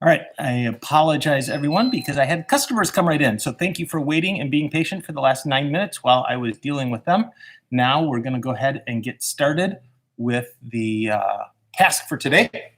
All right, I apologize, everyone, because I had customers come right in. So thank you for waiting and being patient for the last 9 minutes while I was dealing with them. Now we're going to go ahead and get started with the task for today,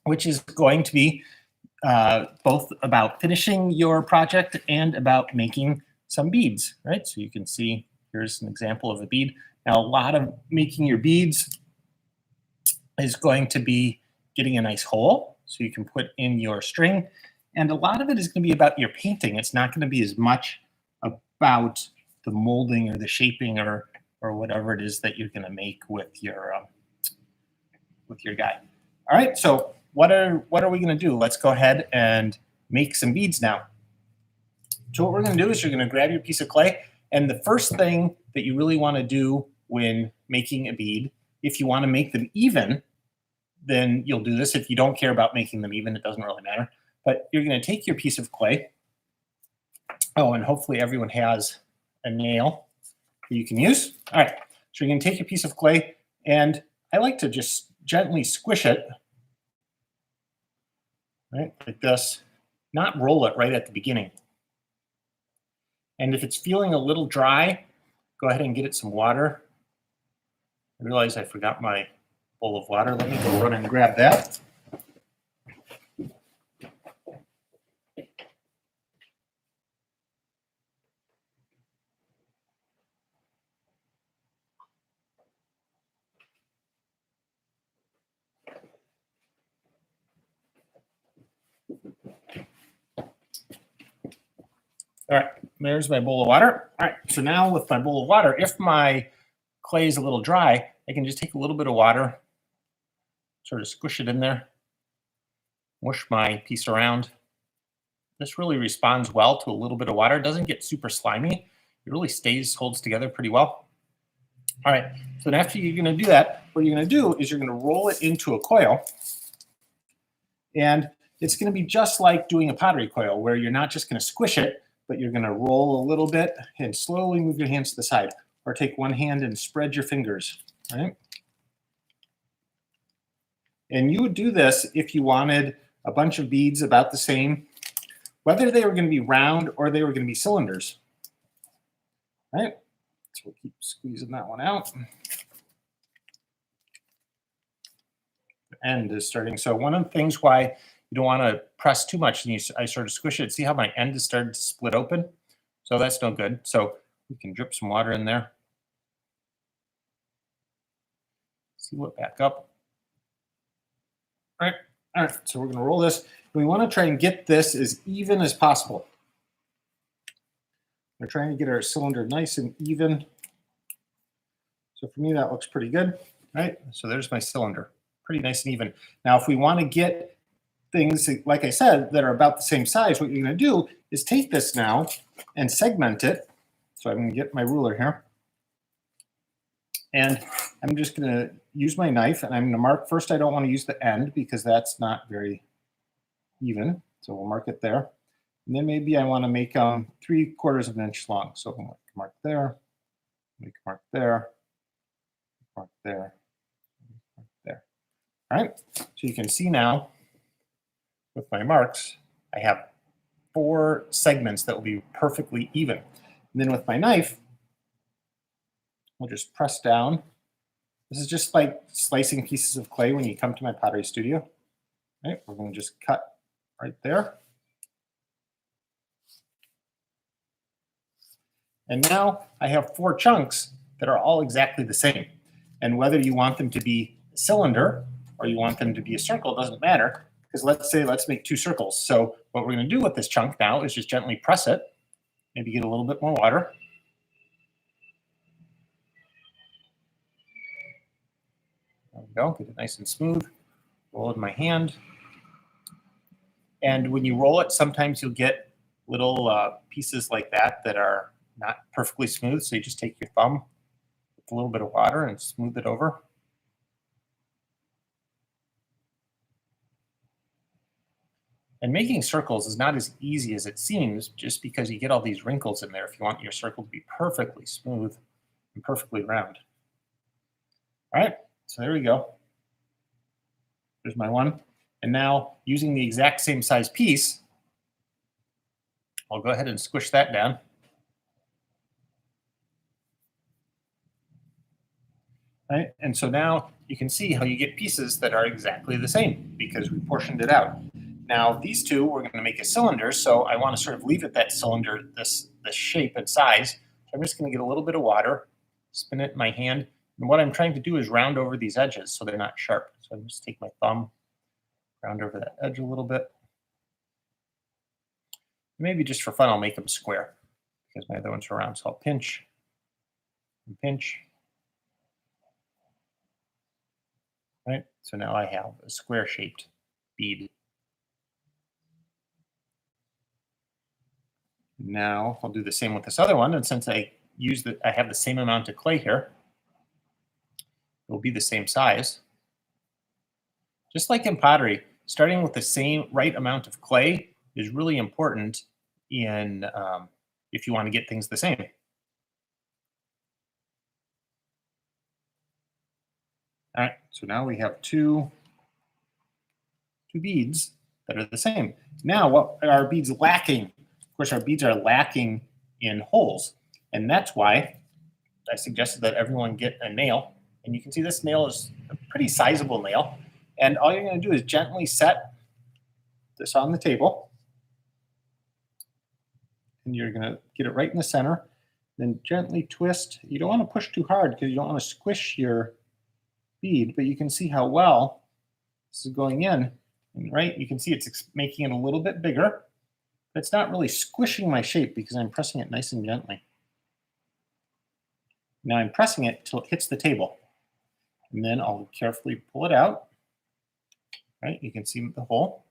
which is going to be both about finishing your project and about making some beads, right? So you can see here's an example of a bead. Now, a lot of making your beads is going to be getting a nice hole so you can put in your string. And a lot of it is going to be about your painting. It's not going to be as much about the molding or the shaping or whatever it is that you're going to make with your guy. All right, so what are we going to do? Let's go ahead and make some beads now. So what we're going to do is you're going to grab your piece of clay, and the first thing that you really want to do when making a bead, if you want to make them even, then you'll do this. If you don't care about making them even, it doesn't really matter. But you're going to take your piece of clay. Oh, and hopefully everyone has a nail that you can use. All right, so you're going to take your piece of clay, and I like to just gently squish it, right, like this, not roll it right at the beginning. And if it's feeling a little dry, go ahead and get it some water. I realize I forgot my bowl of water. Let me go run and grab that. All right, there's my bowl of water. All right, so now with my bowl of water, if my clay is a little dry, I can just take a little bit of water, sort of squish it in there, mush my piece around. This really responds well to a little bit of water. It doesn't get super slimy. It really holds together pretty well. All right, so then after you're going to do that, what you're going to do is you're going to roll it into a coil. And it's going to be just like doing a pottery coil, where you're not just going to squish it, but you're going to roll a little bit and slowly move your hands to the side. Or take one hand and spread your fingers, right? And you would do this if you wanted a bunch of beads about the same, whether they were going to be round or they were going to be cylinders, right? So we'll keep squeezing that one out. The end is starting. So one of the things why you don't want to press too much, and I sort of squish it. See how my end is starting to split open? So that's no good. So we can drip some water in there. Seal it back up. All right, so we're going to roll this. We want to try and get this as even as possible. We're trying to get our cylinder nice and even. So for me, that looks pretty good, right? So there's my cylinder, pretty nice and even. Now, if we want to get things, like I said, that are about the same size, what you're going to do is take this now and segment it. So I'm going to get my ruler here. And I'm just going to use my knife, and I'm going to mark. First, I don't want to use the end because that's not very even. So we'll mark it there. And then maybe I want to make 3/4 of an inch long. So I'm going to mark there, make a mark there, mark there, mark there. All right. So you can see now with my marks, I have 4 segments that will be perfectly even. And then with my knife, we'll just press down. This is just like slicing pieces of clay when you come to my pottery studio. Right? We're going to just cut right there. And now I have 4 chunks that are all exactly the same. And whether you want them to be a cylinder or you want them to be a circle doesn't matter, because let's make 2 circles. So what we're going to do with this chunk now is just gently press it, maybe get a little bit more water. There we go, get it nice and smooth. Roll it in my hand. And when you roll it, sometimes you'll get little pieces like that that are not perfectly smooth. So you just take your thumb with a little bit of water and smooth it over. And making circles is not as easy as it seems, just because you get all these wrinkles in there if you want your circle to be perfectly smooth and perfectly round. All right, so there we go. There's my one. And now using the exact same size piece, I'll go ahead and squish that down. Right? And so now you can see how you get pieces that are exactly the same because we portioned it out. Now these two, we're going to make a cylinder, so I want to sort of leave it that cylinder, this shape and size. So I'm just going to get a little bit of water, spin it in my hand, and what I'm trying to do is round over these edges so they're not sharp. So I'm just take my thumb, round over that edge a little bit. Maybe just for fun, I'll make them square because my other ones are round. So I'll pinch and pinch. Right, so now I have a square-shaped bead. Now I'll do the same with this other one, and since I have the same amount of clay here, it will be the same size. Just like in pottery, starting with the same right amount of clay is really important in if you want to get things the same. All right, so now we have two beads that are the same. Now, what are our beads lacking? Of course, our beads are lacking in holes, and that's why I suggested that everyone get a nail. And you can see this nail is a pretty sizable nail. And all you're going to do is gently set this on the table, and you're going to get it right in the center. Then gently twist. You don't want to push too hard because you don't want to squish your bead, but you can see how well this is going in. And right, you can see it's making it a little bit bigger, but it's not really squishing my shape because I'm pressing it nice and gently. Now I'm pressing it till it hits the table, and then I'll carefully pull it out. Right, you can see the hole.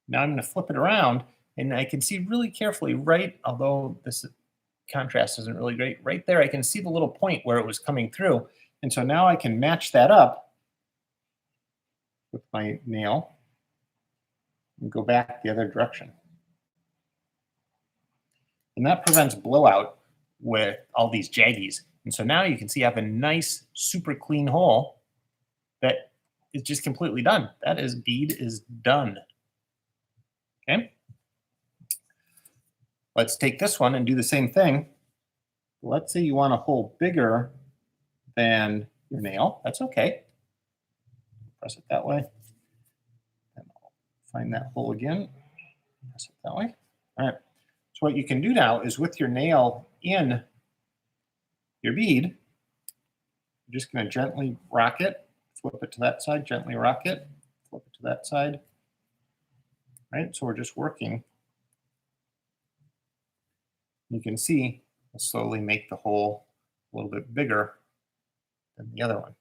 Now I'm going to flip it around, and I can see really carefully, right, although this contrast isn't really great, right there I can see the little point where it was coming through. And so now I can match that up with my nail and go back the other direction. And that prevents blowout with all these jaggies. And so now you can see I have a nice, super clean hole that is just completely done. That is, bead is done. Okay. Let's take this one and do the same thing. Let's say you want a hole bigger than your nail. That's okay. Press it that way. And I'll find that hole again. Press it that way. All right. So what you can do now is with your nail in your bead, you're just going to gently rock it, flip it to that side, gently rock it, flip it to that side. Right. So we're just working. You can see we'll slowly make the hole a little bit bigger than the other one.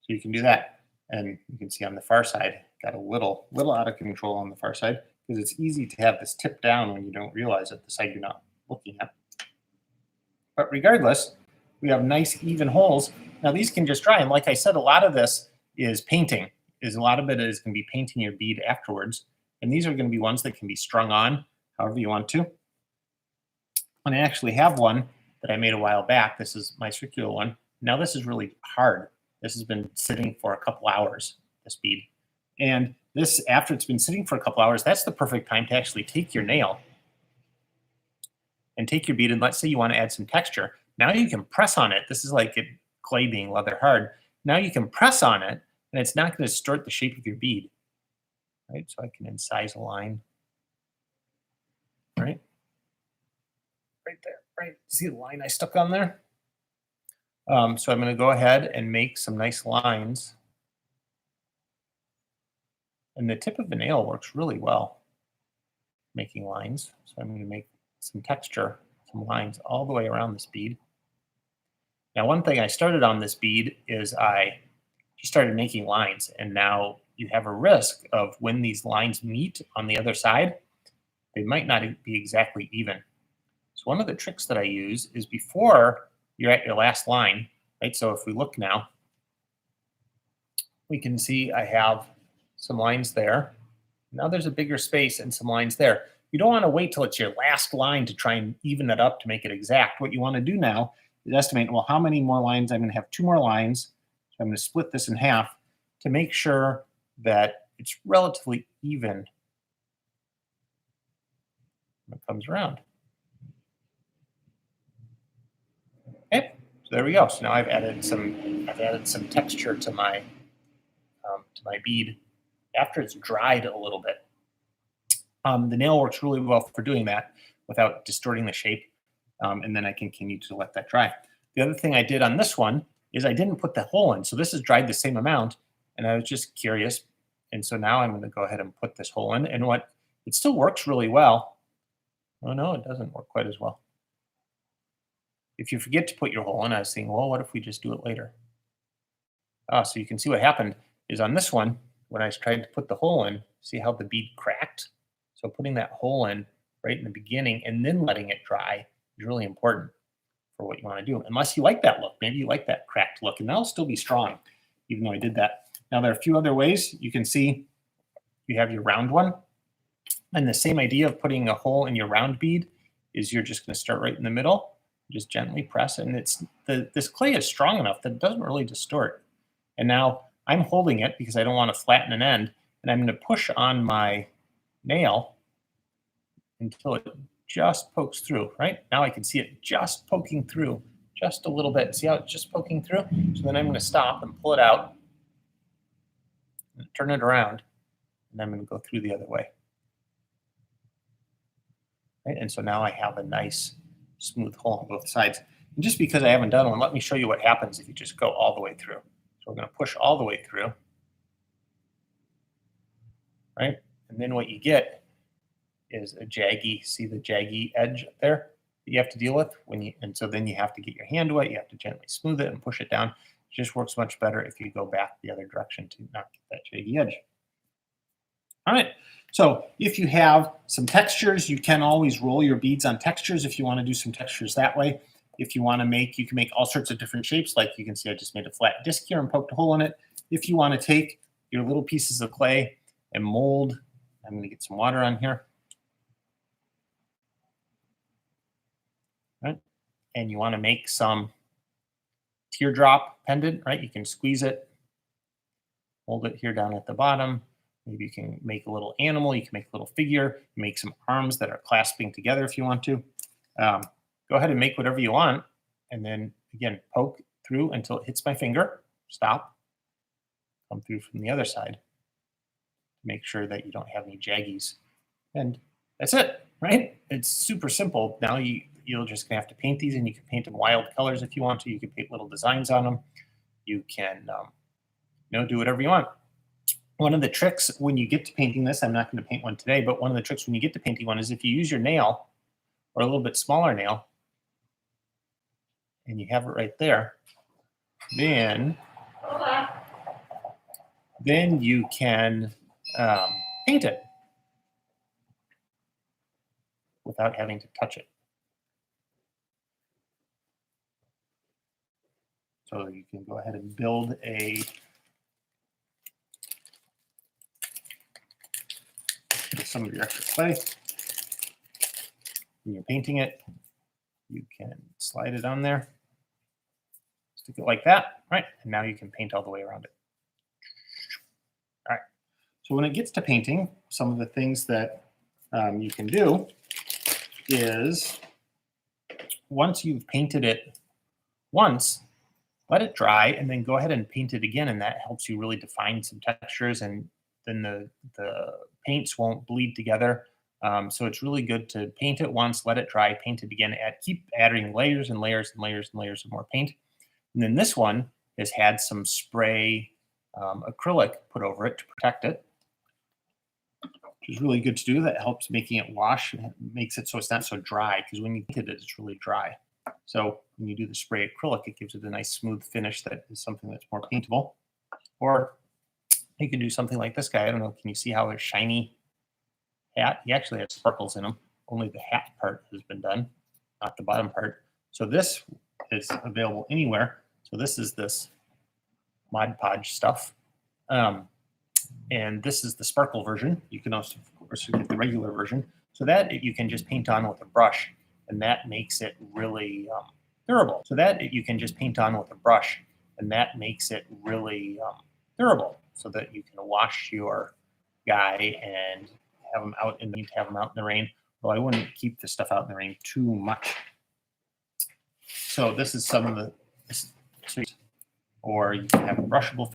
So you can do that. And you can see on the far side, got a little out of control on the far side because it's easy to have this tip down when you don't realize it, the side you're not looking at. But regardless, we have nice even holes. Now these can just dry. And like I said, a lot of this is painting. A lot of it is going to be painting your bead afterwards. And these are going to be ones that can be strung on however you want to. And I actually have one that I made a while back. This is my circular one. Now this is really hard. This has been sitting for a couple hours, this bead. And this, after it's been sitting for a couple hours, that's the perfect time to actually take your nail and take your bead, and let's say you want to add some texture. Now you can press on it. This is like clay being leather hard. Now you can press on it, and it's not going to distort the shape of your bead. Right? So I can incise a line. Right? Right there. Right? See the line I stuck on there? So I'm going to go ahead and make some nice lines. And the tip of the nail works really well making lines. So I'm going to make some texture, some lines all the way around this bead. Now, one thing I started on this bead is I just started making lines. And now you have a risk of when these lines meet on the other side, they might not be exactly even. So one of the tricks that I use is before you're at your last line, right? So if we look now, we can see I have some lines there. Now there's a bigger space and some lines there. You don't want to wait till it's your last line to try and even it up to make it exact. What you want to do now is estimate, well, how many more lines? I'm going to have 2 more lines. So I'm going to split this in half to make sure that it's relatively even when it comes around. Okay, so there we go. So now I've added some texture to my bead after it's dried a little bit. The nail works really well for doing that without distorting the shape, and then I can continue to let that dry. The other thing I did on this one is I didn't put the hole in, so this is dried the same amount, and I was just curious, and so now I'm going to go ahead and put this hole in, and it still works really well. Oh no, it doesn't work quite as well. If you forget to put your hole in, I was thinking, well, what if we just do it later? So you can see what happened is on this one, when I tried to put the hole in, see how the bead cracked? So putting that hole in right in the beginning and then letting it dry is really important for what you want to do. Unless you like that look. Maybe you like that cracked look, and that'll still be strong, even though I did that. Now, there are a few other ways. You can see you have your round one. And the same idea of putting a hole in your round bead is you're just going to start right in the middle, just gently press, and this clay is strong enough that it doesn't really distort. And now I'm holding it because I don't want to flatten an end, and I'm going to push on my nail until it just pokes through, right? Now I can see it just poking through just a little bit. See how it's just poking through? So then I'm going to stop and pull it out, and turn it around, and I'm going to go through the other way. Right? And so now I have a nice smooth hole on both sides. And just because I haven't done one, let me show you what happens if you just go all the way through. So we're going to push all the way through, right? And then what you get is a jaggy, see the jaggy edge there that you have to deal with and so then you have to get your hand wet, you have to gently smooth it and push it down. It just works much better if you go back the other direction to not get that jaggy edge. All right, so if you have some textures, you can always roll your beads on textures if you want to do some textures that way. If you want to you can make all sorts of different shapes. Like you can see I just made a flat disc here and poked a hole in it. If you want to take your little pieces of clay and mold, I'm going to get some water on here. Right? And you want to make some teardrop pendant, right? You can squeeze it, hold it here down at the bottom. Maybe you can make a little animal, you can make a little figure, make some arms that are clasping together if you want to. Go ahead and make whatever you want. And then again, poke through until it hits my finger, stop, come through from the other side. Make sure that you don't have any jaggies. And that's it, right? It's super simple. Now you're just gonna have to paint these, and you can paint them wild colors if you want to. You can paint little designs on them. You can do whatever you want. One of the tricks when you get to painting this, I'm not going to paint one today, but one of the tricks when you get to painting one is if you use your nail or a little bit smaller nail and you have it right there, then you can paint it without having to touch it. So you can go ahead and build some of your extra clay. When you're painting it, you can slide it on there, stick it like that, right? And now you can paint all the way around it. All right. So when it gets to painting, some of the things that you can do is once you've painted it once, let it dry and then go ahead and paint it again, and that helps you really define some textures, and then the paints won't bleed together. So it's really good to paint it once, let it dry, paint it again, keep adding layers and layers and layers and layers of more paint. And then this one has had some spray acrylic put over it to protect it, which is really good to do. That helps making it wash, and makes it so it's not so dry, because when you paint it, it's really dry. So when you do the spray acrylic, it gives it a nice smooth finish that is something that's more paintable. Or you can do something like this guy. I don't know, can you see how a shiny hat? He actually has sparkles in him. Only the hat part has been done, not the bottom part. So this is available anywhere. So this is this Mod Podge stuff. And this is the sparkle version. You can also, of course, get the regular version. So that you can just paint on with a brush, and that makes it really durable. So that you can just paint on with a brush, and that makes it really durable, so that you can wash your guy and have them out in the rain. Well, I wouldn't keep this stuff out in the rain too much. So this is some of the, or you can have a brushable